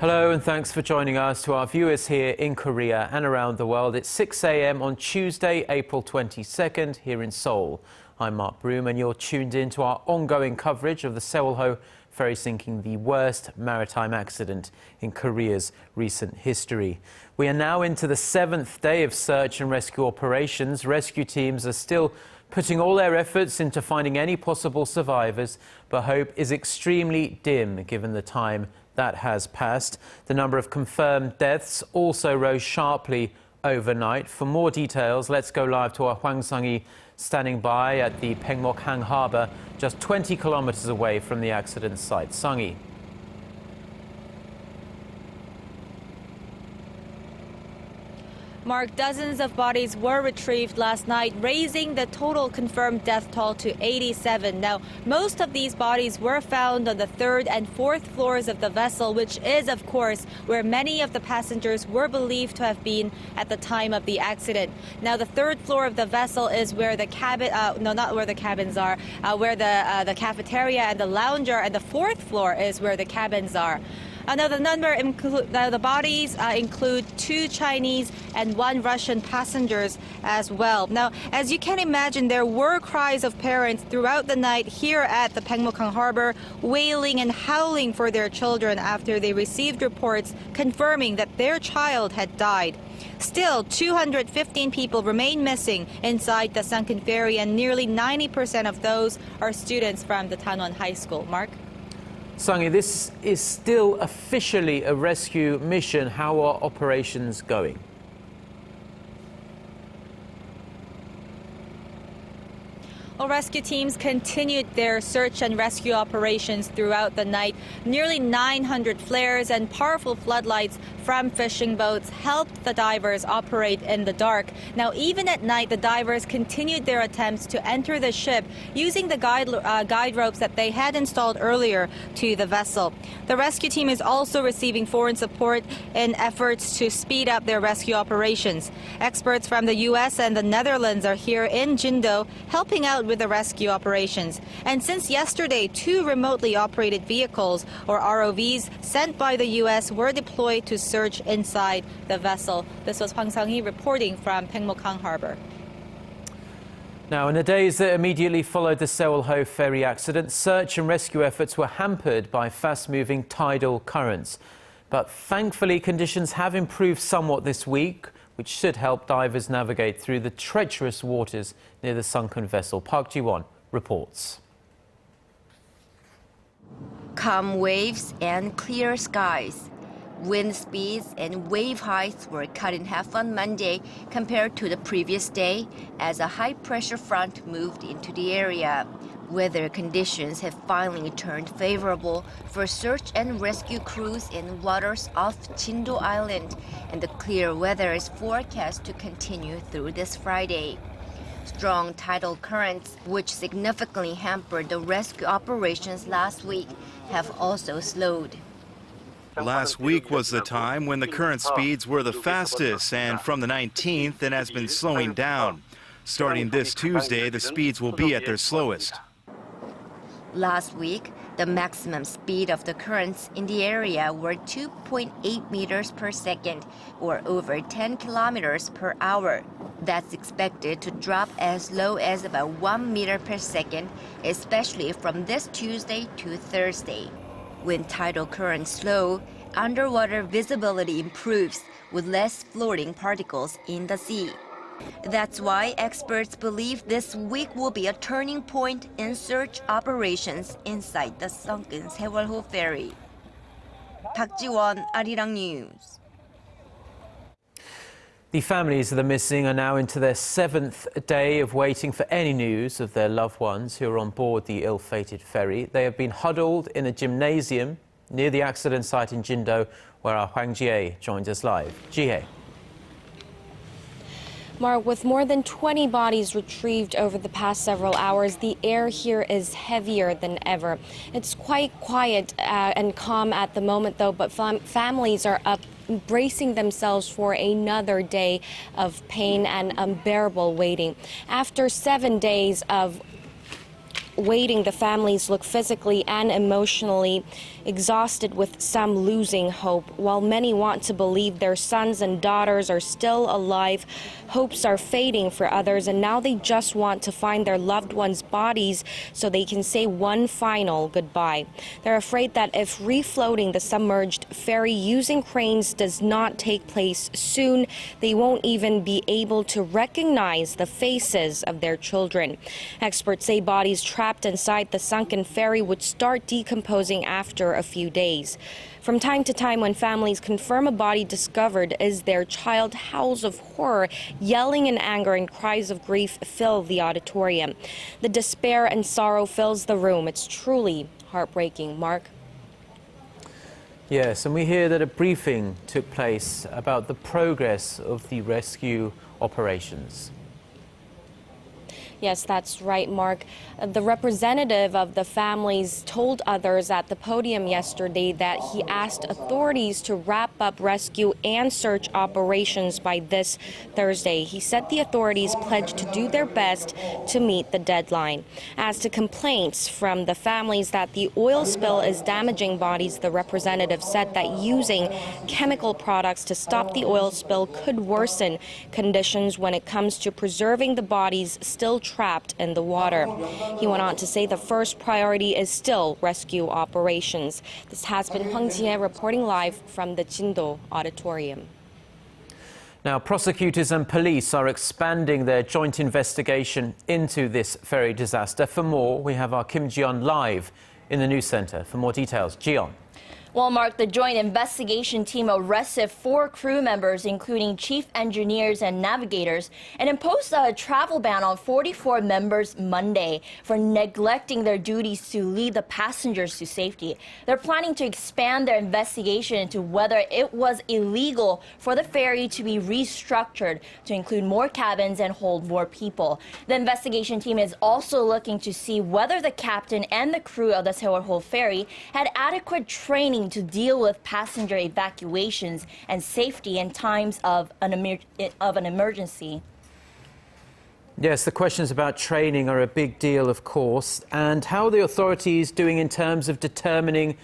Hello and thanks for joining us. To our viewers here in Korea and around the world, it's 6 a.m. on Tuesday, April 22nd here in Seoul. I'm Mark Broom and you're tuned in to our ongoing coverage of the Sewol-ho ferry sinking, the worst maritime accident in Korea's recent history. We are now into the 7th day of search and rescue operations. Rescue teams are still putting all their efforts into finding any possible survivors, but hope is extremely dim given the time that has passed. The number of confirmed deaths also rose sharply overnight. For more details, let's go live to our Hwang Sung-hee standing by at the Paengmok-hang harbour, just 20 kilometers away from the accident site. Sung-hee. Mark, dozens of bodies were retrieved last night, raising the total confirmed death toll to 87. Now, most of these bodies were found on the 3rd and 4th floors of the vessel, which is, of course, where many of the passengers were believed to have been at the time of the accident. Now, the 3rd floor of the vessel is where the cabin, not where the cabins are, where the cafeteria and the lounge are, and the 4th floor is where the cabins are. Now, the bodies include 2 Chinese and 1 Russian passengers as well. Now, as you can imagine, there were cries of parents throughout the night here at the Paengmok-hang harbor, wailing and howling for their children after they received reports confirming that their child had died. Still, 215 people remain missing inside the sunken ferry, and nearly 90% of those are students from the Tanwon High School. Mark? Sung-hee, this is still officially a rescue mission. How are operations going? Well, rescue teams continued their search and rescue operations throughout the night. Nearly 900 flares and powerful floodlights from fishing boats helped the divers operate in the dark. Now, even at night, the divers continued their attempts to enter the ship using the guide ropes that they had installed earlier to the vessel. The rescue team is also receiving foreign support in efforts to speed up their rescue operations. Experts from the U.S. and the Netherlands are here in Jindo helping out with the rescue operations. And since yesterday, 2 remotely operated vehicles, or ROVs, sent by the U.S. were deployed to search inside the vessel. This was Hwang Sung-hee reporting from Paengmok-hang harbor. Now, in the days that immediately followed the Sewol-ho ferry accident, search and rescue efforts were hampered by fast-moving tidal currents. But thankfully, conditions have improved somewhat this week, which should help divers navigate through the treacherous waters near the sunken vessel. Park Ji-won reports. Calm waves and clear skies. Wind speeds and wave heights were cut in half on Monday compared to the previous day as a high-pressure front moved into the area. Weather conditions have finally turned favorable for search and rescue crews in waters off Jindo Island, and the clear weather is forecast to continue through this Friday. Strong tidal currents, which significantly hampered the rescue operations last week, have also slowed. Last week was the time when the current speeds were the fastest, and from the 19th it has been slowing down. Starting this Tuesday, the speeds will be at their slowest. Last week, the maximum speed of the currents in the area were 2.8 meters per second, or over 10 kilometers per hour. That's expected to drop as low as about 1 meter per second, especially from this Tuesday to Thursday. When tidal currents slow, underwater visibility improves with less floating particles in the sea. That's why experts believe this week will be a turning point in search operations inside the sunken Sewol-ho ferry. Park Ji-won, Arirang News. The families of the missing are now into their 7th day of waiting for any news of their loved ones who are on board the ill-fated ferry. They have been huddled in a gymnasium near the accident site in Jindo, where our Hwang Ji-hye joins us live. Ji-hye. Mark, with more than 20 bodies retrieved over the past several hours, the air here is heavier than ever. It's quite quiet and calm at the moment, though, but families are up bracing themselves for another day of pain and unbearable waiting. After 7 days of waiting, the families look physically and emotionally exhausted, with some losing hope. While many want to believe their sons and daughters are still alive, hopes are fading for others, and now they just want to find their loved ones' bodies so they can say one final goodbye. They're afraid that if refloating the submerged ferry using cranes does not take place soon, they won't even be able to recognize the faces of their children. Experts say bodies trapped inside the sunken ferry would start decomposing after a few days. From time to time, when families confirm a body discovered is their child, howls of horror, yelling in anger, and cries of grief fill the auditorium. The despair and sorrow fills the room. It's truly heartbreaking. Mark? Yes, and we hear that a briefing took place about the progress of the rescue operations. Yes, that's right, Mark. The representative of the families told others at the podium yesterday that he asked authorities to wrap up rescue and search operations by this Thursday. He said the authorities pledged to do their best to meet the deadline. As to complaints from the families that the oil spill is damaging bodies, the representative said that using chemical products to stop the oil spill could worsen conditions when it comes to preserving the bodies still trapped in the water. He went on to say the first priority is still rescue operations. This has been Hwang Sung-hee reporting live from the Jindo Auditorium. Now, prosecutors and police are expanding their joint investigation into this ferry disaster. For more, we have our Kim Ji-yeon live in the news center. For more details, Ji-yeon. Well, Mark, the joint investigation team arrested 4 crew members, including chief engineers and navigators, and imposed a travel ban on 44 members Monday for neglecting their duties to lead the passengers to safety. They're planning to expand their investigation into whether it was illegal for the ferry to be restructured to include more cabins and hold more people. The investigation team is also looking to see whether the captain and the crew of the Sewol ferry had adequate training to deal with passenger evacuations and safety in times of an emergency. Yes, the questions about training are a big deal, of course. And how are the authorities doing in terms of determining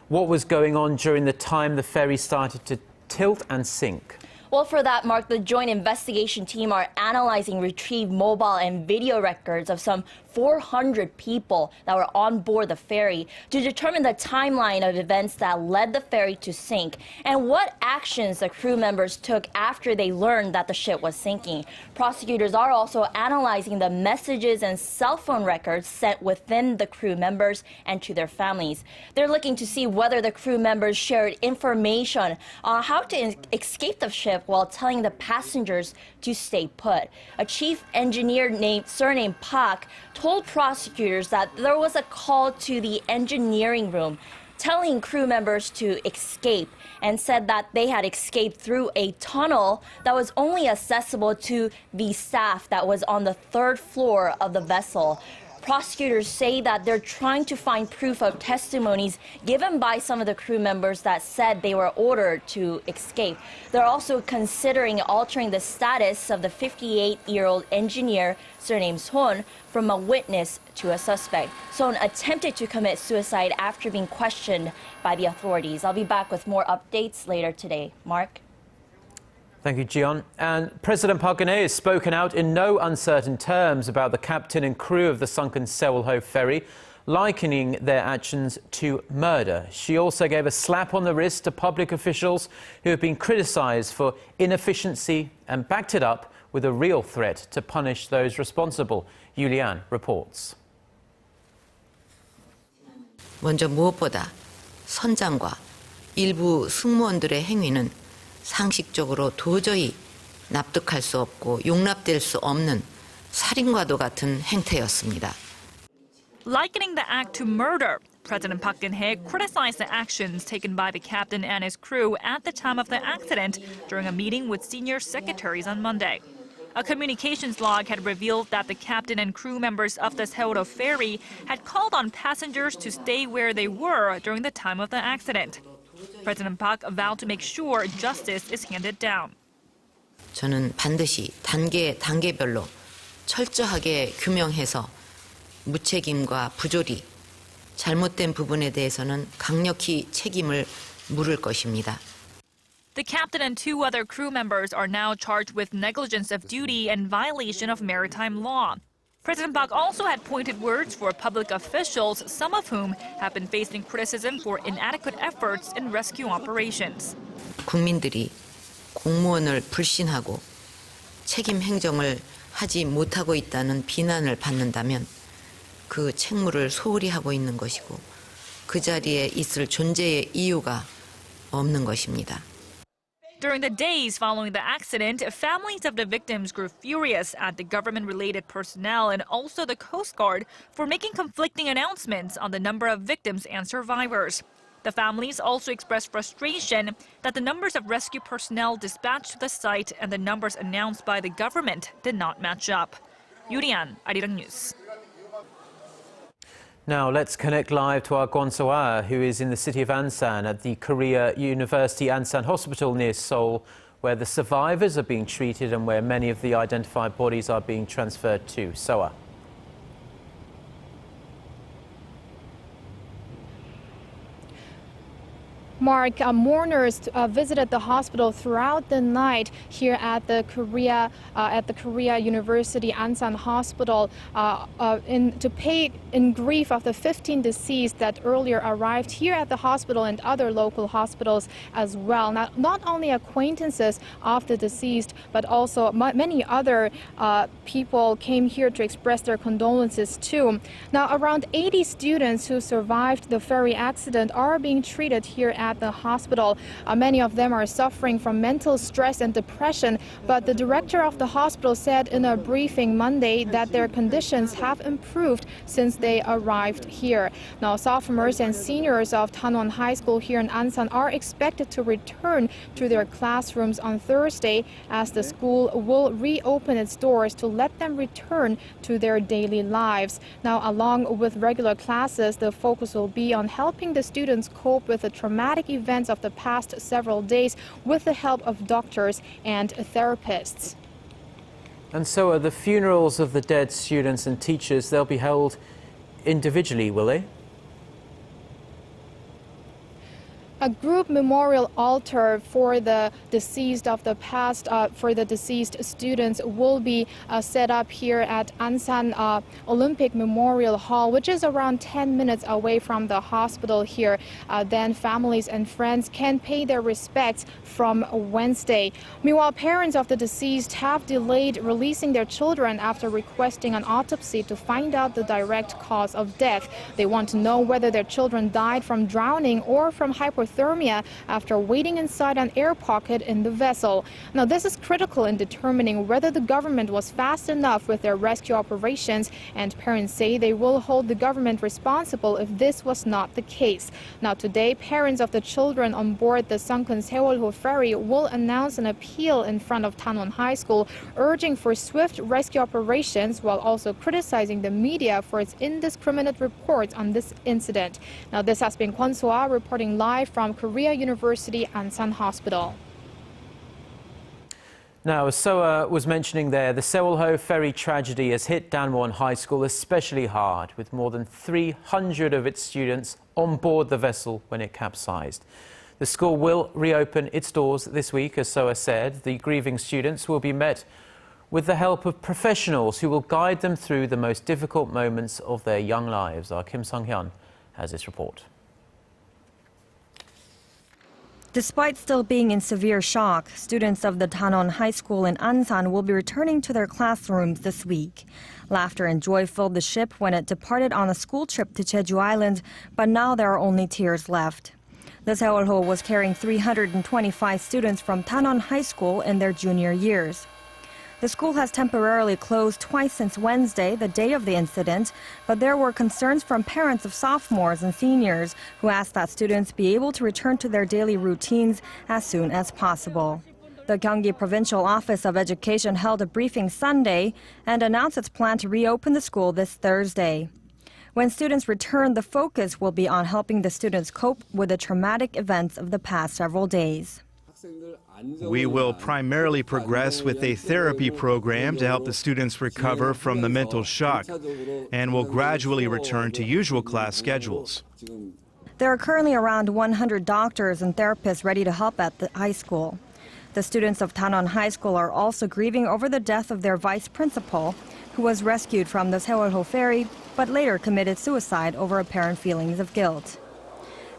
what was going on during the time the ferry started to tilt and sink? Well, for that, Mark, the joint investigation team are analyzing retrieved mobile and video records of some 400 people that were on board the ferry to determine the timeline of events that led the ferry to sink and what actions the crew members took after they learned that the ship was sinking. Prosecutors are also analyzing the messages and cell phone records sent within the crew members and to their families. They're looking to see whether the crew members shared information on how to escape the ship while telling the passengers to stay put. A chief engineer surnamed Park told prosecutors that there was a call to the engineering room telling crew members to escape, and said that they had escaped through a tunnel that was only accessible to the staff that was on the 3rd floor of the vessel. Prosecutors say that they're trying to find proof of testimonies given by some of the crew members that said they were ordered to escape. They're also considering altering the status of the 58-year-old engineer, surnamed Son, from a witness to a suspect. Son attempted to commit suicide after being questioned by the authorities. I'll be back with more updates later today. Mark? Thank you, Ji-yeon. And President Park Geun-hye has spoken out in no uncertain terms about the captain and crew of the sunken Sewol ferry, likening their actions to murder. She also gave a slap on the wrist to public officials who have been criticized for inefficiency and backed it up with a real threat to punish those responsible. Yu Lian reports. 먼저 무엇보다 선장과 일부 승무원들의 행위는 상식적으로 도저히 납득할 수 없고 용납될 수 없는 살인과도 같은 행태였습니다. Likening the act to murder, President Park Geun-hye criticized the actions taken by the captain and his crew at the time of the accident during a meeting with senior secretaries on Monday. A communications log had revealed that the captain and crew members of the Sewol ferry had called on passengers to stay where they were during the time of the accident. President Park vowed to make sure justice is handed down. 저는 반드시 단계별로 철저하게 규명해서 무책임과 부조리, 잘못된 부분에 대해서는 강력히 책임을 물을 것입니다. The captain and 2 other crew members are now charged with negligence of duty and violation of maritime law. President Park also had pointed words for public officials, some of whom have been facing criticism for inadequate efforts in rescue operations. 국민들이 공무원을 불신하고 책임 행정을 하지 못하고 있다는 비난을 받는다면 그 책무를 소홀히 하고 있는 것이고 그 자리에 있을 존재의 이유가 없는 것입니다. During the days following the accident, families of the victims grew furious at the government-related personnel and also the Coast Guard for making conflicting announcements on the number of victims and survivors. The families also expressed frustration that the numbers of rescue personnel dispatched to the site and the numbers announced by the government did not match up. Yurian, Arirang News. Now let's connect live to our Hwang Sung-hee, who is in the city of Ansan at the Korea University Ansan Hospital near Seoul, where the survivors are being treated and where many of the identified bodies are being transferred to. Soa. Mark, mourners visited the hospital throughout the night here at the Korea University Ansan Hospital to pay in grief of the 15 deceased that earlier arrived here at the hospital and other local hospitals as well. Not only acquaintances of the deceased, but also many other people came here to express their condolences too. Now, around 80 students who survived the ferry accident are being treated here at the hospital. Many of them are suffering from mental stress and depression, but the director of the hospital said in a briefing Monday that their conditions have improved since they arrived here. Now, sophomores and seniors of Tanwon High School here in Ansan are expected to return to their classrooms on Thursday as the school will reopen its doors to let them return to their daily lives. Now, along with regular classes, the focus will be on helping the students cope with the traumatic events of the past several days with the help of doctors and therapists. And so are the funerals of the dead students and teachers. They'll be held individually, will they? A group memorial altar for the deceased of the past, for the deceased students, will be set up here at Ansan Olympic Memorial Hall, which is around 10 minutes away from the hospital here. Then families and friends can pay their respects from Wednesday. Meanwhile, parents of the deceased have delayed releasing their children after requesting an autopsy to find out the direct cause of death. They want to know whether their children died from drowning or from hypothermia after waiting inside an air pocket in the vessel. Now, this is critical in determining whether the government was fast enough with their rescue operations, and parents say they will hold the government responsible if this was not the case. Now, today, parents of the children on board the sunken Seoul-ho ferry will announce an appeal in front of Tanwon High School, urging for swift rescue operations while also criticizing the media for its indiscriminate reports on this incident. Now, this has been Hwang Sung-hee reporting live from Korea University Ansan Hospital. Now, as Soa was mentioning there, the Seoul-ho ferry tragedy has hit Danwon High School especially hard, with more than 300 of its students on board the vessel when it capsized. The school will reopen its doors this week, as Soa said. The grieving students will be met with the help of professionals who will guide them through the most difficult moments of their young lives. Our Kim Sung-hyun has this report. Despite still being in severe shock, students of the Tanwon High School in Ansan will be returning to their classrooms this week. Laughter and joy filled the ship when it departed on a school trip to Jeju Island, but now there are only tears left. The Seoul-ho was carrying 325 students from Tanwon High School in their junior years. The school has temporarily closed twice since Wednesday, the day of the incident, but there were concerns from parents of sophomores and seniors who asked that students be able to return to their daily routines as soon as possible. The Gyeonggi Provincial Office of Education held a briefing Sunday and announced its plan to reopen the school this Thursday. When students return, the focus will be on helping the students cope with the traumatic events of the past several days. We will primarily progress with a therapy program to help the students recover from the mental shock, and will gradually return to usual class schedules. There are currently around 100 doctors and therapists ready to help at the high school. The students of Tanon High School are also grieving over the death of their vice principal, who was rescued from the Seowolho ferry, but later committed suicide over apparent feelings of guilt.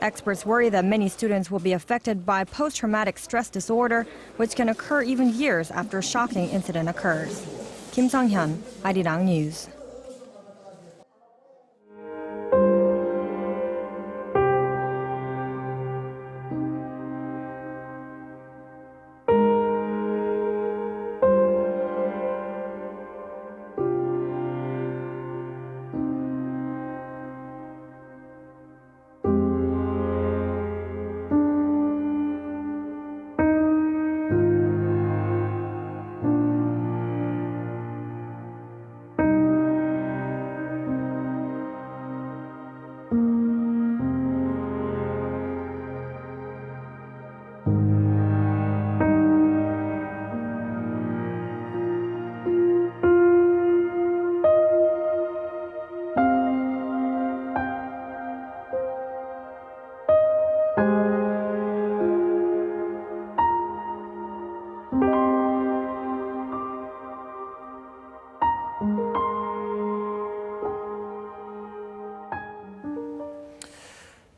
Experts worry that many students will be affected by post-traumatic stress disorder, which can occur even years after a shocking incident occurs. Kim Sung-hyun, Arirang News.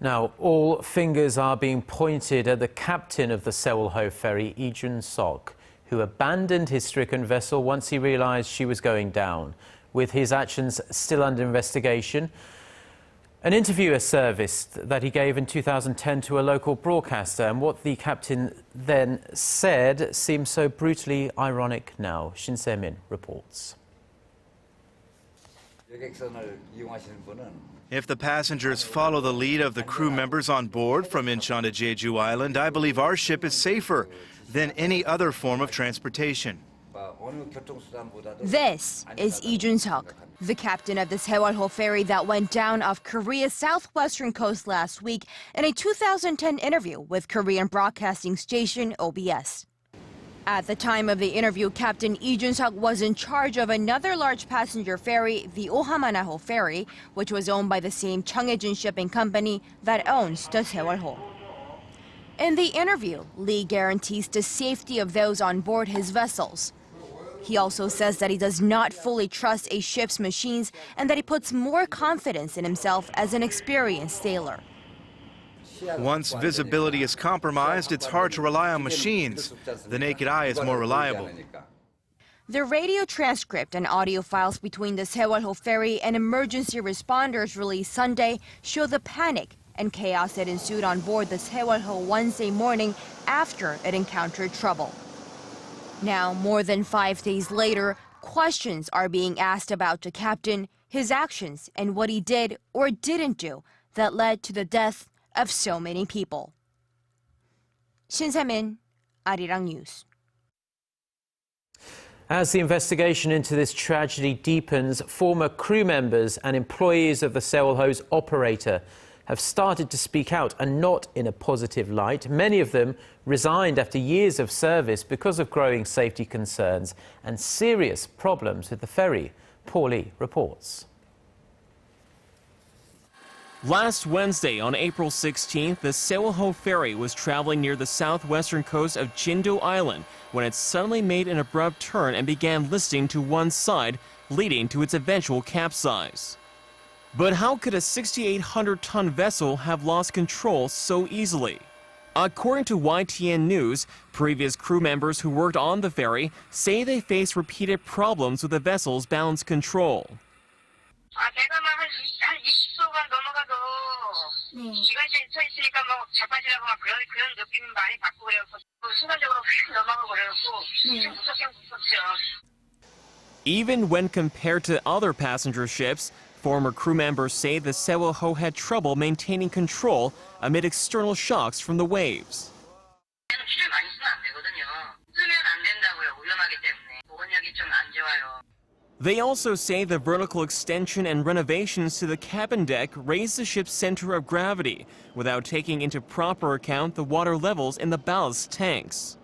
Now, all fingers are being pointed at the captain of the Seowolho ferry, Lee Jun-sok, who abandoned his stricken vessel once he realized she was going down. With his actions still under investigation, an interview surfaced that he gave in 2010 to a local broadcaster, and what the captain then said seems so brutally ironic now. Shin Se-min reports. If the passengers follow the lead of the crew members on board from Incheon to Jeju Island, I believe our ship is safer than any other form of transportation. This is Lee Jun-sok, the captain of the Seowolho ferry that went down off Korea's southwestern coast last week in a 2010 interview with Korean broadcasting station OBS. At the time of the interview, Captain Lee Jun-sok was in charge of another large passenger ferry, the Ohamanaho ferry, which was owned by the same Cheonghaejin shipping company that owns the Seowolho. In the interview, Lee guarantees the safety of those on board his vessels. He also says that he does not fully trust a ship's machines and that he puts more confidence in himself as an experienced sailor. Once visibility is compromised, it's hard to rely on machines. The naked eye is more reliable. The radio transcript and audio files between the Seowolho ferry and emergency responders released Sunday show the panic and chaos that ensued on board the Seowolho Wednesday morning after it encountered trouble. Now, more than 5 days later, questions are being asked about the captain, his actions, and what he did or didn't do that led to the death of so many people. Shin Se-min, Arirang News. As the investigation into this tragedy deepens, former crew members and employees of the Seowolho's operator have started to speak out, and not in a positive light. Many of them resigned after years of service because of growing safety concerns and serious problems with the ferry. Paul Lee reports. Last Wednesday, on April 16th, the Seowolho ferry was traveling near the southwestern coast of Jindo Island when it suddenly made an abrupt turn and began listing to one side, leading to its eventual capsize. But how could a 6,800-ton vessel have lost control so easily? According to YTN News, previous crew members who worked on the ferry say they faced repeated problems with the vessel's balance control. Even when compared to other passenger ships, former crew members say the Seowolho had trouble maintaining control amid external shocks from the waves. They also say the vertical extension and renovations to the cabin deck raised the ship's center of gravity without taking into proper account the water levels in the ballast tanks.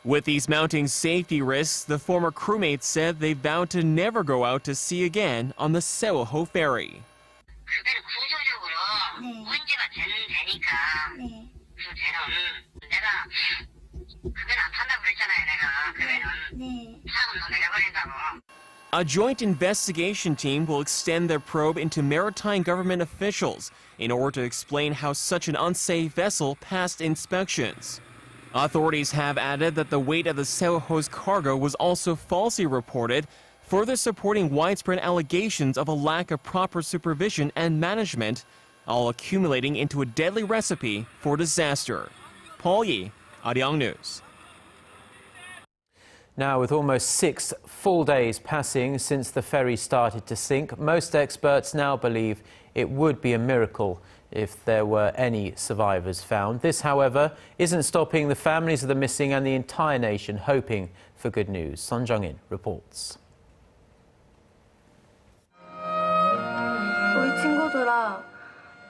With these mounting safety risks, the former crewmates said they vowed to never go out to sea again on the Sewol ferry. A joint investigation team will extend their probe into maritime government officials in order to explain how such an unsafe vessel passed inspections. Authorities have added that the weight of the Sewol's cargo was also falsely reported, further supporting widespread allegations of a lack of proper supervision and management, all accumulating into a deadly recipe for disaster. Paul Yi, Arirang News. Now, with almost 6 full days passing since the ferry started to sink, most experts now believe it would be a miracle if there were any survivors found. This, however, isn't stopping the families of the missing and the entire nation hoping for good news. Son Jung-in reports. 우리 친구들아,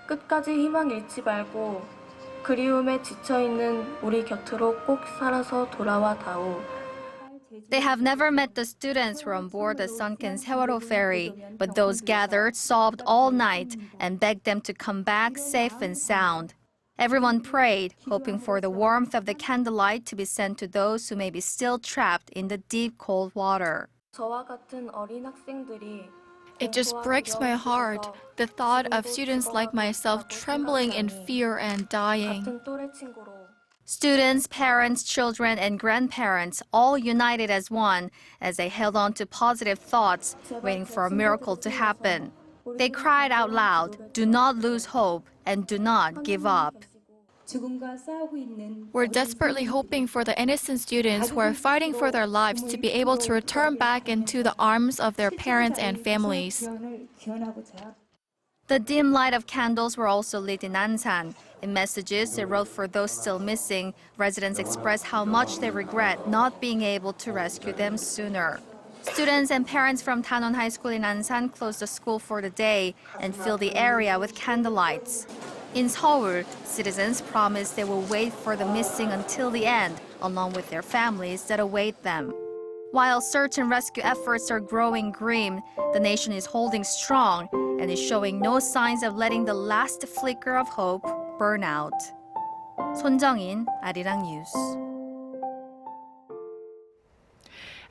끝까지 희망 잃지 말고 그리움에 지쳐 있는 우리 곁으로 꼭 살아서 돌아와 다오. They have never met the students who were on board the sunken Sewol ferry, but those gathered sobbed all night and begged them to come back safe and sound. Everyone prayed, hoping for the warmth of the candlelight to be sent to those who may be still trapped in the deep, cold water. 저와 같은 어린 학생들이 It just breaks my heart, the thought of students like myself trembling in fear and dying. 같은 또래 친구로 Students, parents, children, and grandparents all united as one as they held on to positive thoughts, waiting for a miracle to happen. They cried out loud, "Do not lose hope and do not give up." We're desperately hoping for the innocent students who are fighting for their lives to be able to return back into the arms of their parents and families. The dim light of candles were also lit in Ansan. In messages they wrote for those still missing, residents expressed how much they regret not being able to rescue them sooner. Students and parents from Tanon High School in Ansan closed the school for the day and filled the area with candlelights. In Seoul, citizens promised they will wait for the missing until the end, along with their families that await them. While search and rescue efforts are growing grim, the nation is holding strong and is showing no signs of letting the last flicker of hope burn out. Son Jung-in, Arirang News.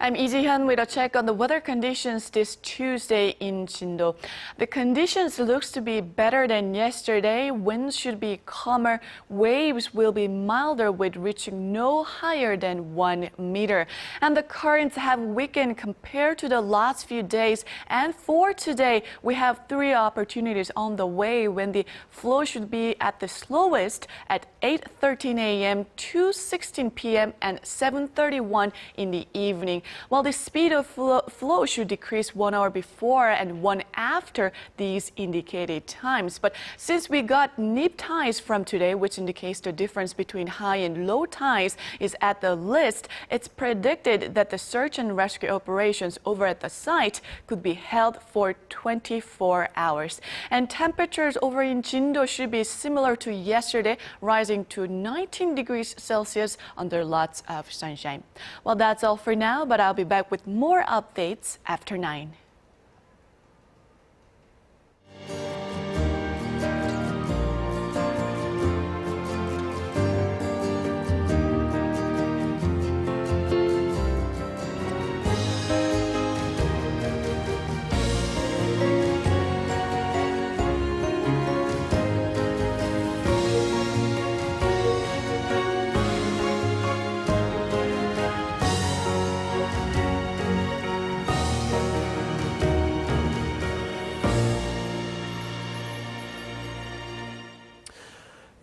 I'm Lee Ji-hyun with a check on the weather conditions this Tuesday in Jindo. The conditions looks to be better than yesterday. Winds should be calmer. Waves will be milder with reaching no higher than 1 meter. And the currents have weakened compared to the last few days. And for today, we have 3 opportunities on the way when the flow should be at the slowest at 8:13 a.m., 2:16 p.m. and 7:31 in the evening. While the speed of flow should decrease 1 hour before and 1 after these indicated times. But since we got neap tides from today, which indicates the difference between high and low tides is at the list, it's predicted that the search and rescue operations over at the site could be held for 24 hours. And temperatures over in Jindo should be similar to yesterday, rising to 19 degrees Celsius under lots of sunshine. Well, that's all for now, but I'll be back with more updates after 9.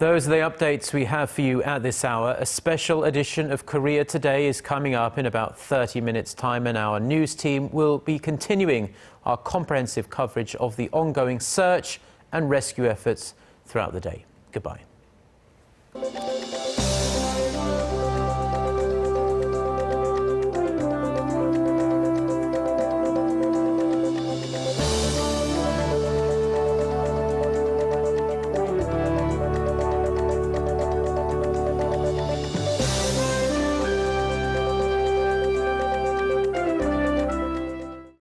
Those are the updates we have for you at this hour. A special edition of Korea Today is coming up in about 30 minutes' time, and our news team will be continuing our comprehensive coverage of the ongoing search and rescue efforts throughout the day. Goodbye.